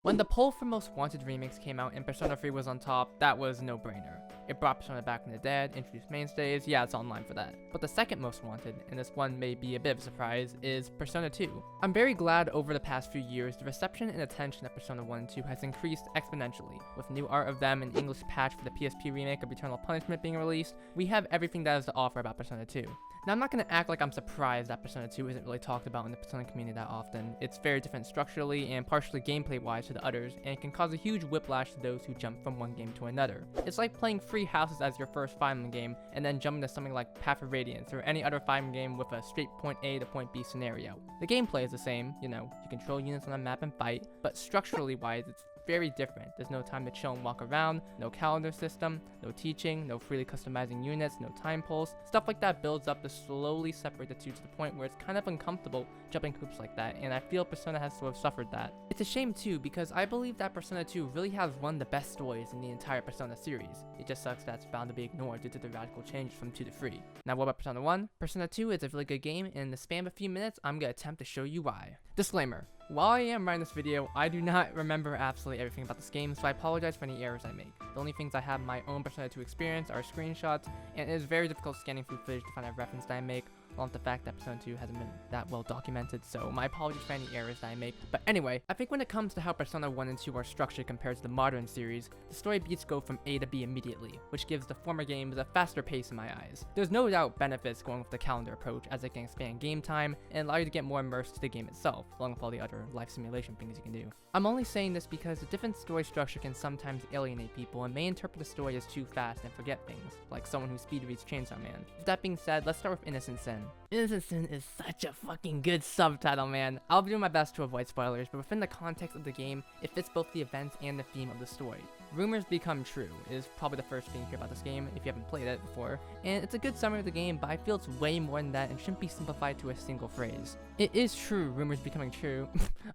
When the poll for most wanted remakes came out and Persona 3 was on top, that was a no-brainer. It brought Persona back from the dead, introduced mainstays, yeah, it's online for that. But the second most wanted, and this one may be a bit of a surprise, is Persona 2. I'm very glad over the past few years the reception and attention of Persona 1 and 2 has increased exponentially. With new art of them and English patch for the PSP remake of Eternal Punishment being released, we have everything that is to offer about Persona 2. Now, I'm not going to act like I'm surprised that Persona 2 isn't really talked about in the Persona community that often. It's very different structurally and partially gameplay-wise to the others, and it can cause a huge whiplash to those who jump from one game to another. It's like playing Free Houses as your first Fire Emblem game, and then jumping to something like Path of Radiance or any other Fire Emblem game with a straight point A to point B scenario. The gameplay is the same, you control units on a map and fight, but structurally-wise, it's very different. There's no time to chill and walk around, no calendar system, no teaching, no freely customizing units, no time pulse. Stuff like that builds up to slowly separate the two to the point where it's kind of uncomfortable jumping hoops like that, and I feel Persona has to have suffered that. It's a shame too, because I believe that Persona 2 really has one of the best stories in the entire Persona series. It just sucks that it's bound to be ignored due to the radical change from 2 to 3. Now what about Persona 1? Persona 2 is a really good game, and in the span of a few minutes, I'm gonna attempt to show you why. Disclaimer. While I am writing this video, I do not remember absolutely everything about this game, so I apologize for any errors I make. The only things I have my own Persona 2 experience are screenshots, and it is very difficult scanning through footage to find a reference that I make, along with the fact that Persona 2 hasn't been that well documented, so my apologies for any errors that I make. But anyway, I think when it comes to how Persona 1 and 2 are structured compared to the modern series, the story beats go from A to B immediately, which gives the former games a faster pace in my eyes. There's no doubt benefits going with the calendar approach, as it can expand game time and allow you to get more immersed to the game itself, along with all the other life simulation things you can do. I'm only saying this because the different story structure can sometimes alienate people and may interpret the story as too fast and forget things, like someone who speed reads Chainsaw Man. With that being said, let's start with Innocent Sin. Innocent Sin is such a fucking good subtitle, man. I'll be doing my best to avoid spoilers, but within the context of the game, it fits both the events and the theme of the story. Rumors become true is probably the first thing you hear about this game if you haven't played it before, and it's a good summary of the game, but I feel it's way more than that and shouldn't be simplified to a single phrase. It is true rumors becoming true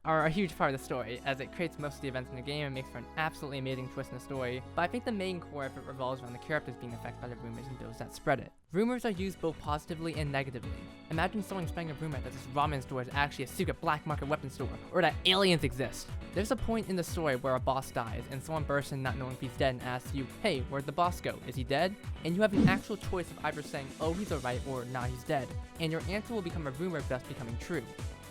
are a huge part of the story, as it creates most of the events in the game and makes for an absolutely amazing twist in the story, but I think the main core of it revolves around the characters being affected by the rumors and those that spread it. Rumors are used both positively and negatively. Imagine someone spreading a rumor that this ramen store is actually a secret black market weapon store, or that aliens exist. There's a point in the story where a boss dies, and someone bursts in not knowing if he's dead and asks you, hey, where'd the boss go? Is he dead? And you have an actual choice of either saying, oh, he's alright, or nah, he's dead. And your answer will become a rumor thus becoming true.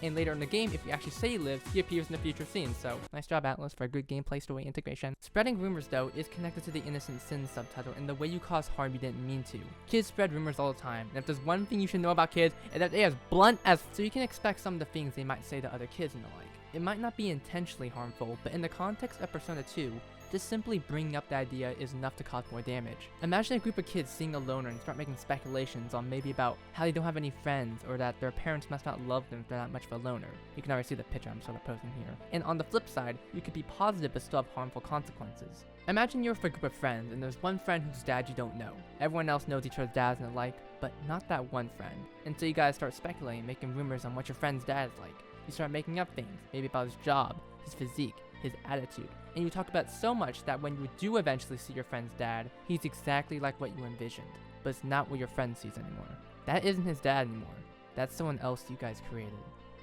And later in the game, if you actually say he lives, he appears in the future scene, so nice job Atlas for a good gameplay story integration. Spreading rumors though is connected to the Innocent Sin subtitle in the way you cause harm you didn't mean to. Kids spread rumors all the time, and if there's one thing you should know about kids, is that they are as blunt as, so you can expect some of the things they might say to other kids and the like. It might not be intentionally harmful, but in the context of Persona 2, just simply bringing up the idea is enough to cause more damage. Imagine a group of kids seeing a loner and start making speculations on maybe about how they don't have any friends or that their parents must not love them if they're not much of a loner. You can already see the picture I'm sort of posing here. And on the flip side, you could be positive but still have harmful consequences. Imagine you're with a group of friends and there's one friend whose dad you don't know. Everyone else knows each other's dads and the like, but not that one friend. And so you guys start speculating, making rumors on what your friend's dad is like. You start making up things, maybe about his job, his physique, his attitude, and you talk about it so much that when you do eventually see your friend's dad, he's exactly like what you envisioned, but it's not what your friend sees anymore. That isn't his dad anymore. That's someone else you guys created.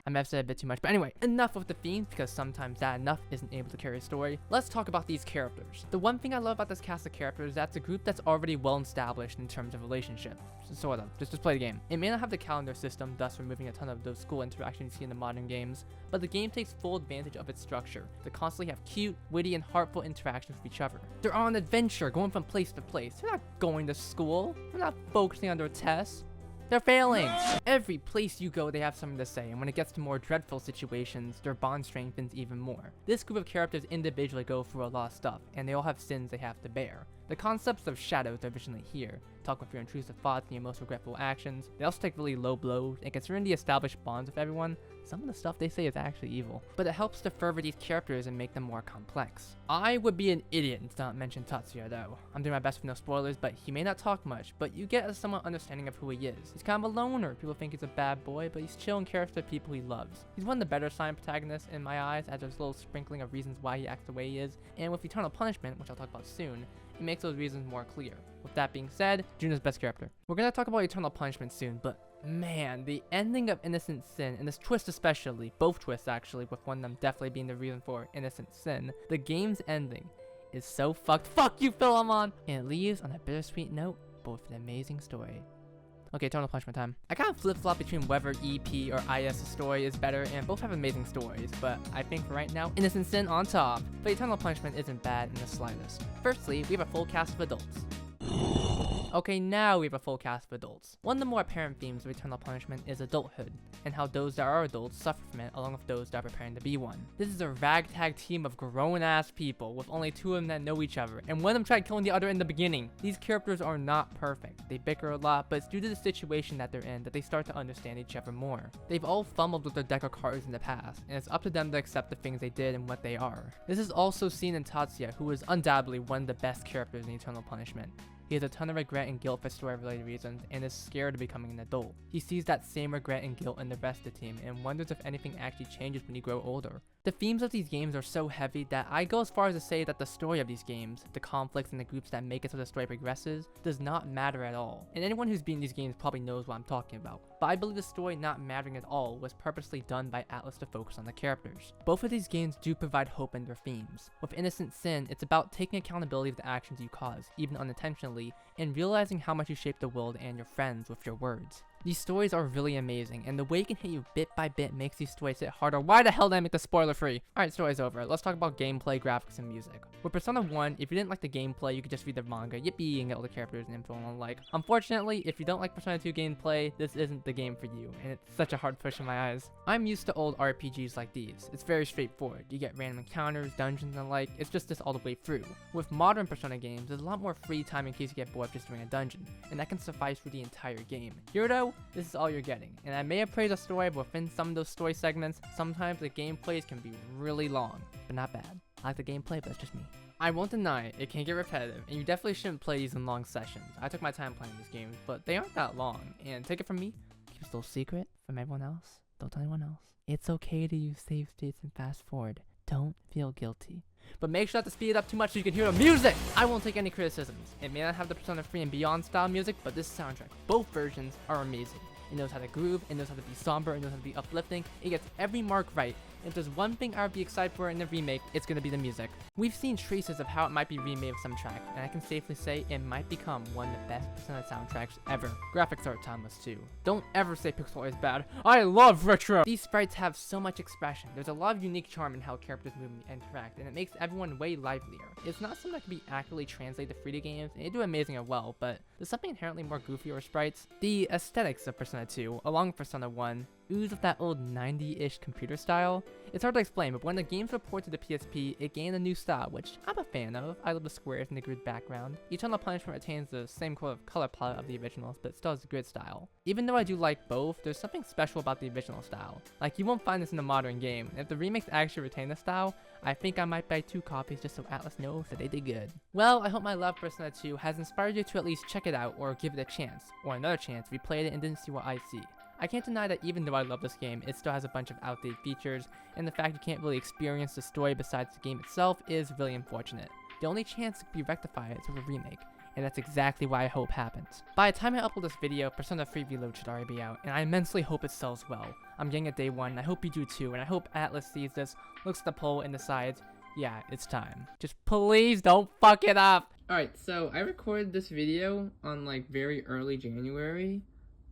I may have said a bit too much, but anyway, enough with the themes, because sometimes that enough isn't able to carry a story. Let's talk about these characters. The one thing I love about this cast of characters is that it's a group that's already well established in terms of relationship. Sort of. Just play the game. It may not have the calendar system, thus removing a ton of those school interactions you see in the modern games, but the game takes full advantage of its structure to constantly have cute, witty, and heartful interactions with each other. They're on an adventure, going from place to place. They're not going to school. They're not focusing on their tests. They're failing! Every place you go, they have something to say, and when it gets to more dreadful situations, their bond strengthens even more. This group of characters individually go through a lot of stuff, and they all have sins they have to bear. The concepts of shadows are visually here, talk with your intrusive thoughts and your most regretful actions. They also take really low blows, and considering the established bonds with everyone, some of the stuff they say is actually evil. But it helps to further these characters and make them more complex. I would be an idiot to not mention Tatsuya though. I'm doing my best with no spoilers, but he may not talk much, but you get a somewhat understanding of who he is. He's kind of a loner. People think he's a bad boy, but he's chill and cares for the people he loves. He's one of the better signed protagonists in my eyes, as there's a little sprinkling of reasons why he acts the way he is, and with Eternal Punishment, which I'll talk about soon, it makes those reasons more clear. With that being said, Juno's best character. We're gonna talk about Eternal Punishment soon, but Man, the ending of Innocent Sin, and this twist especially, both twists actually, with one of them definitely being the reason for Innocent Sin, the game's ending is so fucked. Fuck you, Philemon! And it leaves on a bittersweet note, but with an amazing story. Okay, Eternal Punishment time. I kind of flip-flop between whether EP or IS story is better, and both have amazing stories, but I think for right now, Innocent Sin on top. But Eternal Punishment isn't bad in the slightest. Firstly, we have a full cast of adults. Okay, now we have a full cast of adults. One of the more apparent themes of Eternal Punishment is adulthood, and how those that are adults suffer from it along with those that are preparing to be one. This is a ragtag team of grown-ass people, with only two of them that know each other, and one of them tried killing the other in the beginning. These characters are not perfect. They bicker a lot, but it's due to the situation that they're in that they start to understand each other more. They've all fumbled with their deck of cards in the past, and it's up to them to accept the things they did and what they are. This is also seen in Tatsuya, who is undoubtedly one of the best characters in Eternal Punishment. He has a ton of regret and guilt for story-related reasons, and is scared of becoming an adult. He sees that same regret and guilt in the rest of the team, and wonders if anything actually changes when you grow older. The themes of these games are so heavy that I go as far as to say that the story of these games, the conflicts and the groups that make it so the story progresses, does not matter at all. And anyone who's beaten these games probably knows what I'm talking about. But I believe the story not mattering at all was purposely done by Atlus to focus on the characters. Both of these games do provide hope in their themes. With Innocent Sin, it's about taking accountability of the actions you cause, even unintentionally, and realizing how much you shape the world and your friends with your words. These stories are really amazing, and the way it can hit you bit by bit makes these stories hit harder. Why the hell did I make this spoiler free? Alright, story's over. Let's talk about gameplay, graphics, and music. With Persona 1, if you didn't like the gameplay, you could just read the manga, yippee, and get all the characters and info and all like. Unfortunately, if you don't like Persona 2 gameplay, this isn't the game for you, and it's such a hard push in my eyes. I'm used to old RPGs like these. It's very straightforward. You get random encounters, dungeons, and like, it's just this all the way through. With modern Persona games, there's a lot more free time in case you get bored just doing a dungeon, and that can suffice for the entire game. Here though, this is all you're getting, and I may have praised the story, but within some of those story segments, sometimes the gameplays can be really long, but not bad. I like the gameplay, but it's just me. I won't deny it can get repetitive, and you definitely shouldn't play these in long sessions. I took my time playing these games, but they aren't that long, and take it from me, keep this little secret from everyone else. Don't tell anyone else. It's okay to use save states and fast forward. Don't feel guilty. But make sure not to speed it up too much so you can hear the music! I won't take any criticisms. It may not have the Persona 3 and Beyond style music, but this soundtrack, both versions, are amazing. It knows how to groove, it knows how to be somber, it knows how to be uplifting, it gets every mark right. If there's one thing I would be excited for in the remake, it's gonna be the music. We've seen traces of how it might be remade with some tracks, and I can safely say it might become one of the best Persona soundtracks ever. Graphics are timeless too. Don't ever say pixel art is bad. I love retro! These sprites have so much expression. There's a lot of unique charm in how characters move and interact, and it makes everyone way livelier. It's not something that can be accurately translated to 3D games, and they do amazing as well, but there's something inherently more goofy over sprites. The aesthetics of Persona 2, along with Persona 1, ooze of that old 90-ish computer style. It's hard to explain, but when the games were ported to PSP, it gained a new style, which I'm a fan of. I love the squares and the grid background. Eternal Punishment retains the same color palette of the originals, but still has the grid style. Even though I do like both, there's something special about the original style. Like, you won't find this in a modern game, and if the remakes actually retain the style, I think I might buy 2 copies just so Atlus knows that they did good. Well, I hope my love for Persona 2 has inspired you to at least check it out or give it a chance, or another chance if you played it and didn't see what I see. I can't deny that even though I love this game, it still has a bunch of outdated features, and the fact you can't really experience the story besides the game itself is really unfortunate. The only chance it could be rectified is with a remake, and that's exactly what I hope happens. By the time I upload this video, Persona 3 Reload should already be out, and I immensely hope it sells well. I'm getting it day one, and I hope you do too, and I hope Atlus sees this, looks at the poll, and decides, yeah, it's time. Just please don't fuck it up! Alright, so I recorded this video on like very early January,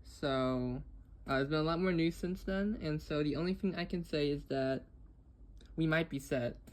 so there's been a lot more news since then, and so the only thing I can say is that we might be set.